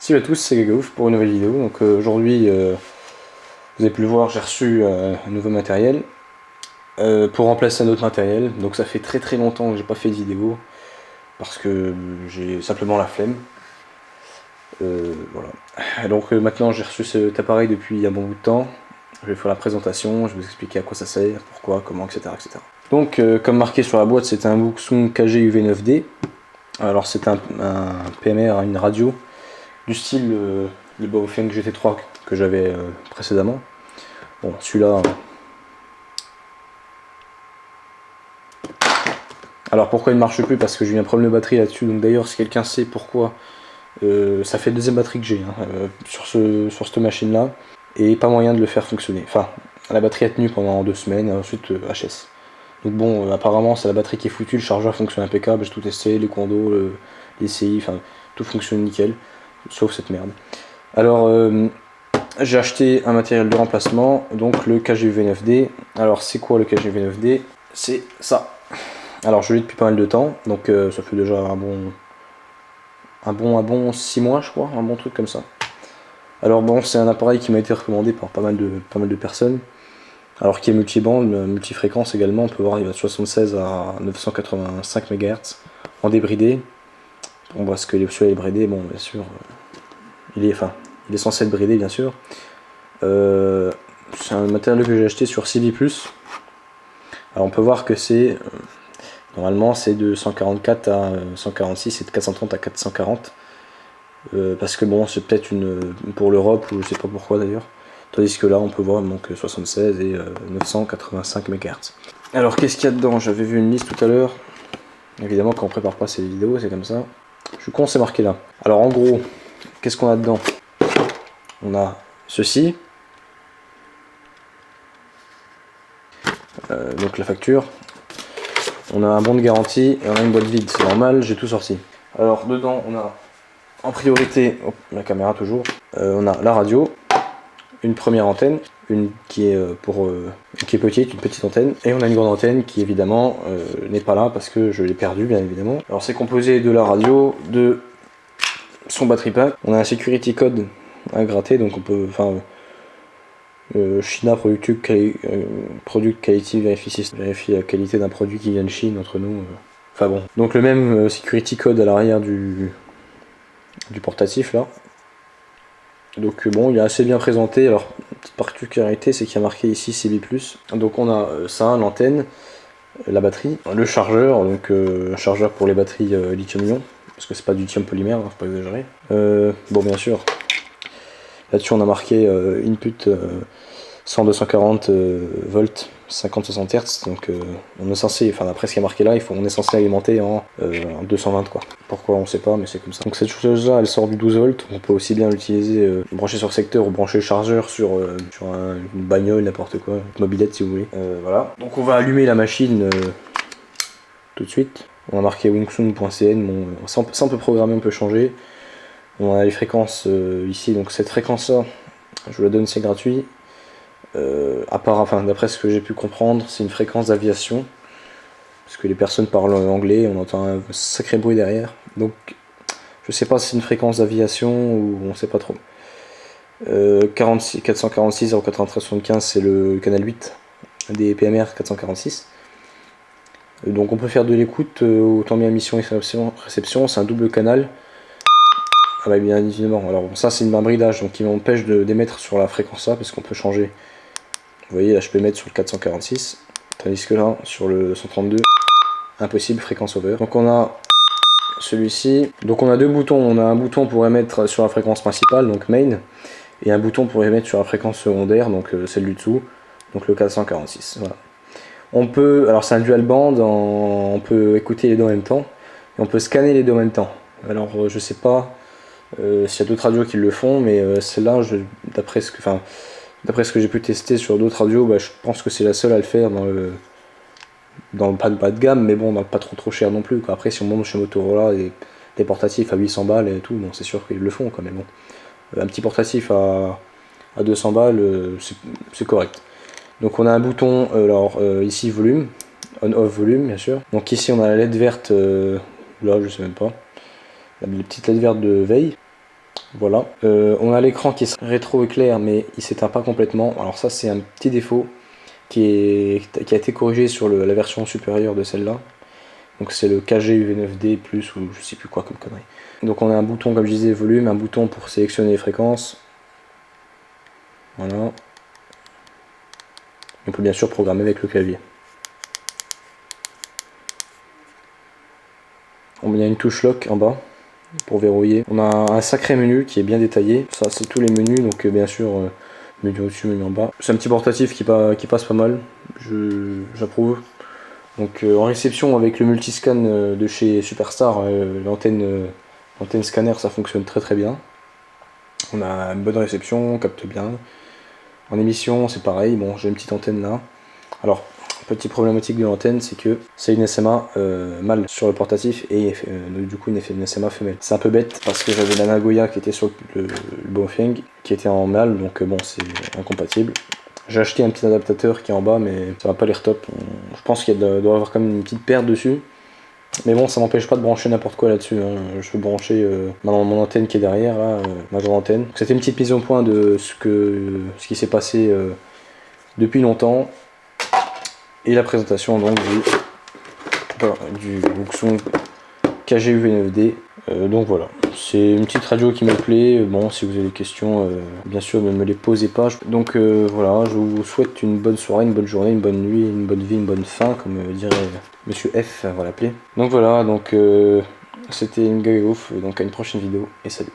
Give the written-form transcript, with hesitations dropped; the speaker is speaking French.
Salut à tous, c'est Gagaouf pour une nouvelle vidéo. Donc aujourd'hui, vous avez pu le voir, j'ai reçu un nouveau matériel pour remplacer un autre matériel. Donc ça fait très longtemps que j'ai pas fait de vidéo parce que j'ai simplement la flemme. Voilà. Donc maintenant j'ai reçu cet appareil depuis un bon bout de temps. Je vais faire la présentation, je vais vous expliquer à quoi ça sert, pourquoi, comment, etc. Donc comme marqué sur la boîte, c'est un Wouxun KG UV9D. Alors c'est un PMR, une radio du style le Baofeng GT3 que j'avais précédemment. Bon, celui-là. Alors pourquoi il ne marche plus? Parce que j'ai eu un problème de batterie là-dessus. Donc d'ailleurs, si quelqu'un sait pourquoi, ça fait la deuxième batterie que j'ai sur cette machine-là. Et pas moyen de le faire fonctionner. Enfin, la batterie a tenu pendant 2 semaines, et ensuite HS. Donc bon, apparemment c'est la batterie qui est foutue, le chargeur fonctionne impeccable, j'ai tout testé, les condos, les CI, enfin tout fonctionne nickel, sauf cette merde. Alors j'ai acheté un matériel de remplacement, donc le KGV9D. Alors c'est quoi le KGV9D? C'est ça. Alors je l'ai depuis pas mal de temps, donc ça fait déjà un bon 6 mois je crois, un bon truc comme ça. Alors bon, c'est un appareil qui m'a été recommandé par pas mal de personnes. Alors qui est multibande, multifréquence également, on peut voir il va de 76 à 985 MHz en débridé. On voit ce que celui-là est bridé, bon bien sûr, il est censé être bridé bien sûr. C'est un matériel que j'ai acheté sur CB+. Alors on peut voir que c'est, normalement c'est de 144 à 146 et de 430 à 440. Parce que bon, c'est peut-être pour l'Europe ou je sais pas pourquoi d'ailleurs. Tandis que là on peut voir donc 76 et 985 MHz. Alors qu'est-ce qu'il y a dedans? J'avais vu une liste tout à l'heure. Évidemment quand on prépare pas ces vidéos c'est comme ça. Je suis con, c'est marqué là. Alors en gros, qu'est-ce qu'on a dedans? On a ceci. Donc la facture. On a un bon de garantie et on a une boîte vide, c'est normal, j'ai tout sorti. Alors dedans on a en priorité, la caméra toujours, on a la radio, une première antenne, une qui est petite, une petite antenne, et on a une grande antenne qui évidemment n'est pas là parce que je l'ai perdue bien évidemment. Alors c'est composé de la radio, de son battery pack, on a un security code à gratter, donc on peut, China Product Quality vérifie la qualité d'un produit qui vient de Chine entre nous. Enfin bon, donc le même security code à l'arrière du portatif là. Donc bon, il est assez bien présenté. Alors petite particularité, c'est qu'il y a marqué ici CB+. Donc on a ça, l'antenne, la batterie, le chargeur, donc un chargeur pour les batteries lithium-ion, parce que c'est pas du lithium polymère, hein, faut pas exagérer. Bon bien sûr, là-dessus on a marqué input 100-240 volts, 50-60 Hz, donc on est censé, d'après ce qui est marqué là, on est censé alimenter en 220 quoi. Pourquoi on sait pas, mais c'est comme ça. Donc cette chose là, elle sort du 12 volts, on peut aussi bien l'utiliser, brancher sur secteur ou brancher le chargeur sur une bagnole, n'importe quoi, une mobilette si vous voulez. Voilà, donc on va allumer la machine tout de suite. On a marqué wingsun.cn, bon, ça on peut programmer, on peut changer. On a les fréquences ici, donc cette fréquence là, je vous la donne, c'est gratuit. D'après ce que j'ai pu comprendre, c'est une fréquence d'aviation, parce que les personnes parlent anglais, on entend un sacré bruit derrière, donc je sais pas si c'est une fréquence d'aviation ou on sait pas trop. 446 093 75, c'est le canal 8 des PMR 446. Donc on peut faire de l'écoute autant bien émission et réception, c'est un double canal. Ah bah bien évidemment, alors ça c'est un bridage donc qui m'empêche d'émettre sur la fréquence là, parce qu'on peut changer. Vous voyez là je peux mettre sur le 446, tandis que là sur le 132, impossible, fréquence over. Donc on a celui-ci, donc on a deux boutons, on a un bouton pour émettre sur la fréquence principale, donc main, et un bouton pour émettre sur la fréquence secondaire, donc celle du dessous, donc le 446, voilà. On peut, alors c'est un dual band, on peut écouter les deux en même temps, et on peut scanner les deux en même temps. Alors je sais pas s'il y a d'autres radios qui le font, mais celle-là, d'après ce que j'ai pu tester sur d'autres radios, je pense que c'est la seule à le faire dans le pas de gamme, mais bon, dans le pas trop cher non plus, quoi. Après, si on monte chez Motorola des portatifs à 800 balles et tout, bon, c'est sûr qu'ils le font quand même. Bon. Un petit portatif à 200 balles, c'est correct. Donc on a un bouton, ici volume, on-off volume bien sûr. Donc ici on a la LED verte, là je sais même pas, la petite LED verte de veille. Voilà. On a l'écran qui est rétro-éclair, mais il s'éteint pas complètement. Alors ça, c'est un petit défaut qui a été corrigé sur la version supérieure de celle-là. Donc c'est le KG-UV9D+, ou je sais plus quoi comme connerie. Donc on a un bouton, comme je disais, volume, un bouton pour sélectionner les fréquences. Voilà. On peut bien sûr programmer avec le clavier. Il y a une touche lock en bas pour verrouiller. On a un sacré menu qui est bien détaillé. Ça, c'est tous les menus, donc bien sûr, menu au-dessus, menu en bas. C'est un petit portatif qui passe pas mal, j'approuve. Donc en réception avec le multiscan de chez Superstar, l'antenne scanner, ça fonctionne très très bien. On a une bonne réception, on capte bien. En émission, c'est pareil, bon, j'ai une petite antenne là. Alors, petite problématique de l'antenne, c'est que c'est une SMA mâle sur le portatif et du coup une SMA femelle. C'est un peu bête parce que j'avais la Nagoya qui était sur le Baofeng qui était en mâle, donc bon, c'est incompatible. J'ai acheté un petit adaptateur qui est en bas, mais ça va pas l'air top. Je pense qu'il doit y avoir quand même une petite perte dessus. Mais bon, ça m'empêche pas de brancher n'importe quoi là-dessus. Hein. Je peux brancher mon antenne qui est derrière, là, ma grande antenne. C'était une petite mise au point de ce qui s'est passé depuis longtemps. Et la présentation donc du Wuxong KG-UV9D. Donc voilà, c'est une petite radio qui me plaît. Bon, si vous avez des questions, bien sûr, ne me les posez pas. Donc voilà, je vous souhaite une bonne soirée, une bonne journée, une bonne nuit, une bonne vie, une bonne fin, comme dirait Monsieur F, on va l'appeler. Donc voilà, donc c'était une Off, donc à une prochaine vidéo, et salut.